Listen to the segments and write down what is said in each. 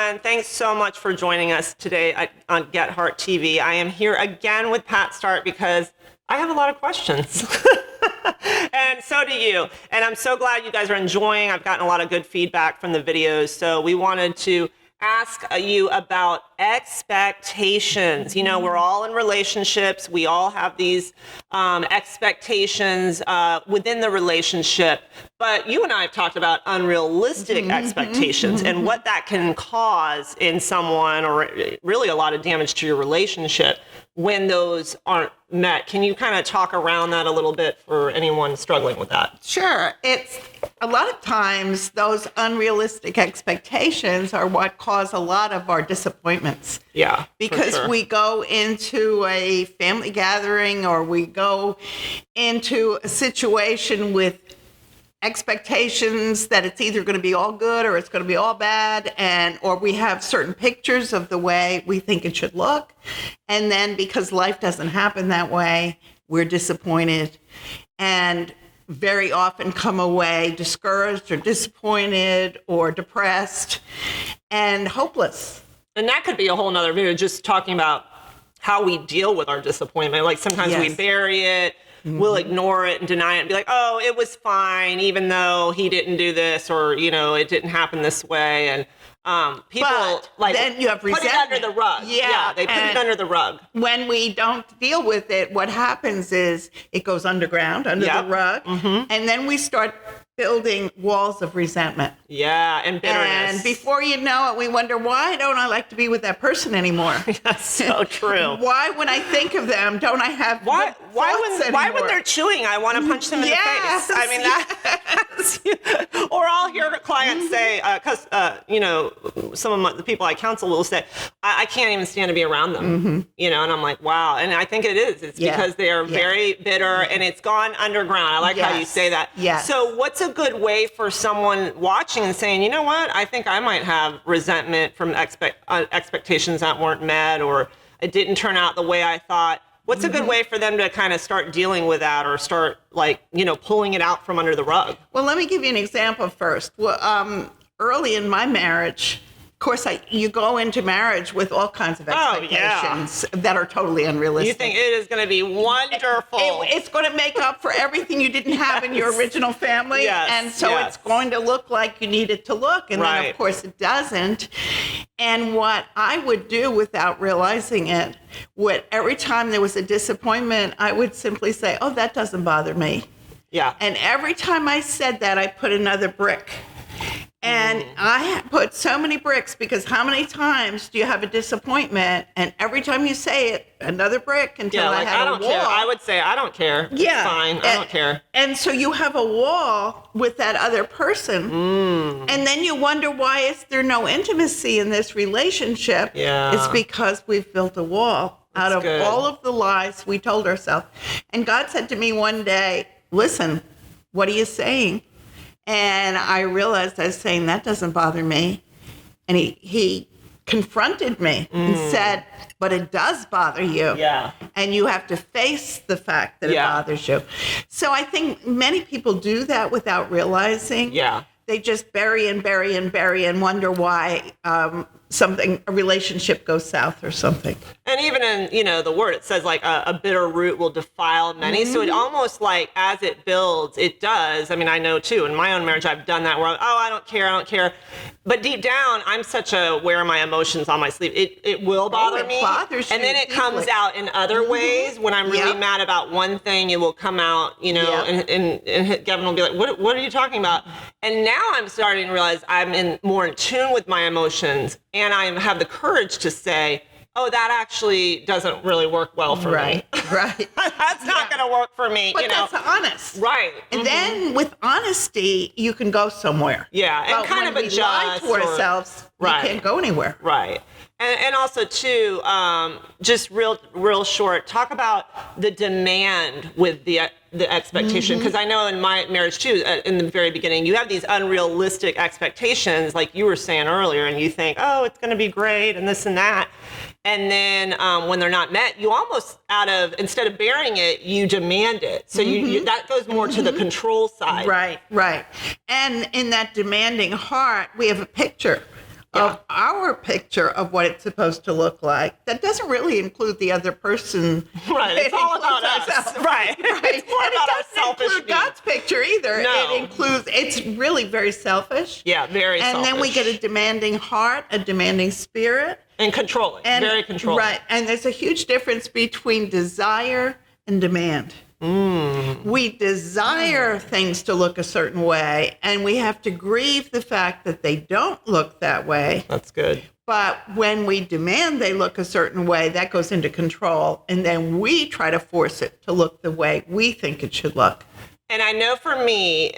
everyone. Thanks so much for joining us today on Get Heart TV. I am here again with Pat Start because I have a lot of questions. And so do you. And I'm so glad you guys are enjoying. I've gotten a lot of good feedback from the videos. So we wanted to ask you about expectations. You know, we're all in relationships. We all have these expectations within the relationship. But you and I have talked about unrealistic expectations and what that can cause in someone, or really a lot of damage to your relationship when those aren't met. Can you kind of talk around that a little bit for anyone struggling with that? Sure. It's a lot of times those unrealistic expectations are what cause a lot of our disappointments. Yeah. Because we go into a family gathering or we go into a situation with expectations that it's either going to be all good or it's going to be all bad, or we have certain pictures of the way we think it should look, and then because life doesn't happen that way, we're disappointed and very often come away discouraged or disappointed or depressed and hopeless. And that could be a whole nother video, just talking about how we deal with our disappointment. Like sometimes we bury it. We'll ignore it and deny it and be like, oh, it was fine, even though he didn't do this, or, you know, it didn't happen this way. And people then you have put it under the rug. Yeah, they put it under the rug. When we don't deal with it, what happens is it goes underground, under the rug, and then we start building walls of resentment. Yeah, and bitterness. And before you know it, we wonder, why don't I like to be with that person anymore? That's so true. Why, when I think of them, don't I have why when they're chewing, I want to punch them in the face? I mean, or I'll hear clients say, because, you know, some of the people I counsel will say, I can't even stand to be around them, you know, and I'm like, wow. And I think it is. It's because they are very bitter and it's gone underground. I like how you say that. Yes. So what's a good way for someone watching and saying, you know what, I think I might have resentment from expectations that weren't met, or it didn't turn out the way I thought? What's a good way for them to kind of start dealing with that, or start, like, you know, pulling it out from under the rug? Well, let me give you an example first. Well, early in my marriage, of course, you go into marriage with all kinds of expectations that are totally unrealistic. You think it is going to be wonderful. It's going to make up for everything you didn't have in your original family. And so it's going to look like you need it to look. And then, of course, it doesn't. And what I would do without realizing it, every time there was a disappointment, I would simply say, oh, that doesn't bother me. Yeah. And every time I said that, I put another brick. And I put so many bricks, because how many times do you have a disappointment, and every time you say it, another brick until I had a wall. Care. I would say, I don't care. It's fine. I don't care. And so you have a wall with that other person. And then you wonder, why is there no intimacy in this relationship? Yeah. It's because we've built a wall out of all of the lies we told ourselves. And God said to me one day, listen, what are you saying? And I realized I was saying, that doesn't bother me. And he confronted me and said, but it does bother you. Yeah. And you have to face the fact that it bothers you. So I think many people do that without realizing. Yeah. They just bury and bury and bury and wonder why a relationship goes south or something. And even in, you know, the word, it says like a bitter root will defile many. So it almost like, as it builds, it does. I mean, I know too, in my own marriage, I've done that where, I don't care. But deep down, I'm such a wear my emotions on my sleeve. It will bother me. Bothers and then it deeply. Comes out in other ways. When I'm really mad about one thing, it will come out, you know, and Gavin will be like, what are you talking about? And now I'm starting to realize I'm more in tune with my emotions, and I have the courage to say, oh, that actually doesn't really work well for me. Right. That's not going to work for me. But that's honest. Right. And then with honesty, you can go somewhere. Yeah. And but kind when of adjust. We lie to ourselves, we can't go anywhere. Right. And also, too, just real short, talk about the demand with the expectation. Because I know in my marriage, too, in the very beginning, you have these unrealistic expectations, like you were saying earlier, and you think, oh, it's going to be great and this and that. And then when they're not met, you almost instead of bearing it, you demand it. So you that goes more to the control side. Right. And in that demanding heart, we have a picture of our picture of what it's supposed to look like. That doesn't really include the other person. Right. It's all about us. Ourselves. Right. It's more And about it our doesn't selfish include needs. God's picture either. No. It includes, it's really very selfish. Yeah, very and selfish. then we get a demanding heart, a demanding spirit. And controlling. Very controlling. Right. And there's a huge difference between desire and demand. We desire things to look a certain way, and we have to grieve the fact that they don't look that way. That's good. But when we demand they look a certain way, that goes into control, and then we try to force it to look the way we think it should look. And I know for me,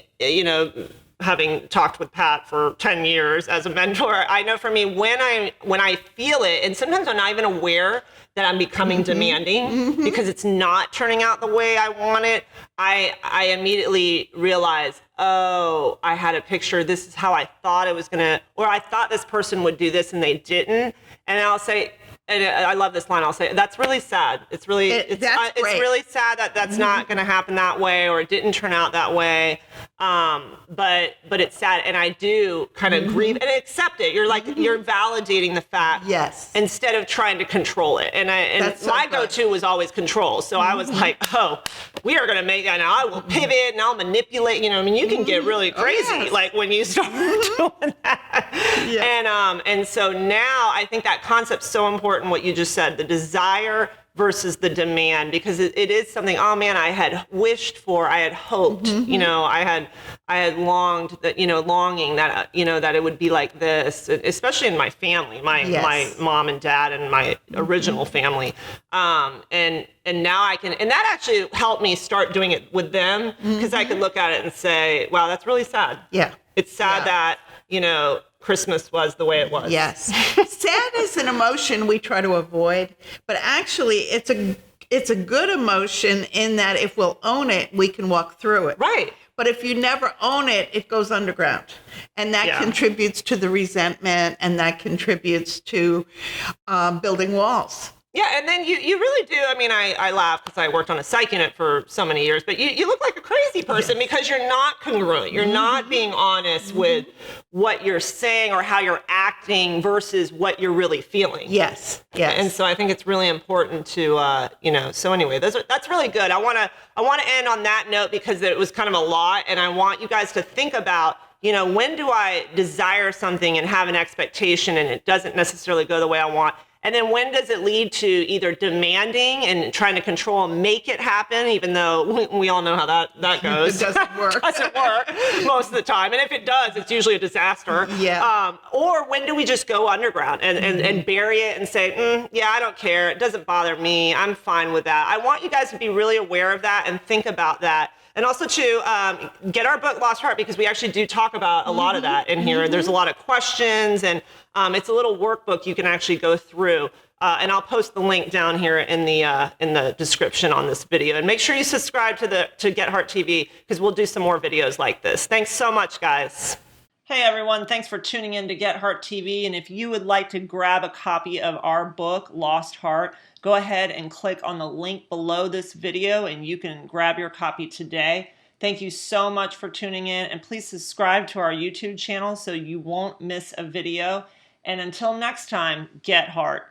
having talked with Pat for 10 years as a mentor, I know for me when I feel it, and sometimes I'm not even aware that I'm becoming demanding because it's not turning out the way I want it, I immediately realize, oh, I had a picture, this is how I thought it was gonna, or I thought this person would do this and they didn't. And I'll say, and I love this line, I'll say, that's really sad. It's really, it's really sad that that's not going to happen that way, or it didn't turn out that way. But it's sad. And I do kind of grieve and accept it. You're like, you're validating the fact. Yes. Instead of trying to control it. And my go-to was always control. So I was like, oh, we are going to make that. Now I will pivot and I'll manipulate. I mean, you can get really crazy like when you start doing that. Yeah. And so now I think that concept's so important, what you just said, the desire versus the demand, because it is something, oh man, I had wished for, I had hoped, I had longed that, longing that, that it would be like this, especially in my family, my mom and dad and my original family. And now I can, and that actually helped me start doing it with them, because I could look at it and say, wow, that's really sad. Yeah. It's sad that, Christmas was the way it was. Yes. Sad is an emotion we try to avoid, but actually it's a good emotion in that if we'll own it, we can walk through it. Right. But if you never own it, it goes underground. And that contributes to the resentment, and that contributes to building walls. Yeah, and then you really do. I mean, I laugh because I worked on a psych unit for so many years, but you look like a crazy person because you're not congruent. You're not being honest with what you're saying or how you're acting versus what you're really feeling. Yes, yes. And so I think it's really important to, so anyway, that's really good. I want to end on that note because it was kind of a lot, and I want you guys to think about, when do I desire something and have an expectation and it doesn't necessarily go the way I want? And then when does it lead to either demanding and trying to control and make it happen, even though we all know how that goes. It doesn't work. It doesn't work most of the time. And if it does, it's usually a disaster. Yeah. Or when do we just go underground and bury it and say, yeah, I don't care. It doesn't bother me. I'm fine with that. I want you guys to be really aware of that and think about that. And also to get our book, Lost Heart, because we actually do talk about a lot of that in here. There's a lot of questions, and it's a little workbook you can actually go through. And I'll post the link down here in the description on this video. And make sure you subscribe to Get Heart TV, because we'll do some more videos like this. Thanks so much, guys. Hey everyone, thanks for tuning in to Get Heart TV. And if you would like to grab a copy of our book, Lost Heart, go ahead and click on the link below this video and you can grab your copy today. Thank you so much for tuning in, and please subscribe to our YouTube channel so you won't miss a video. And until next time, Get Heart.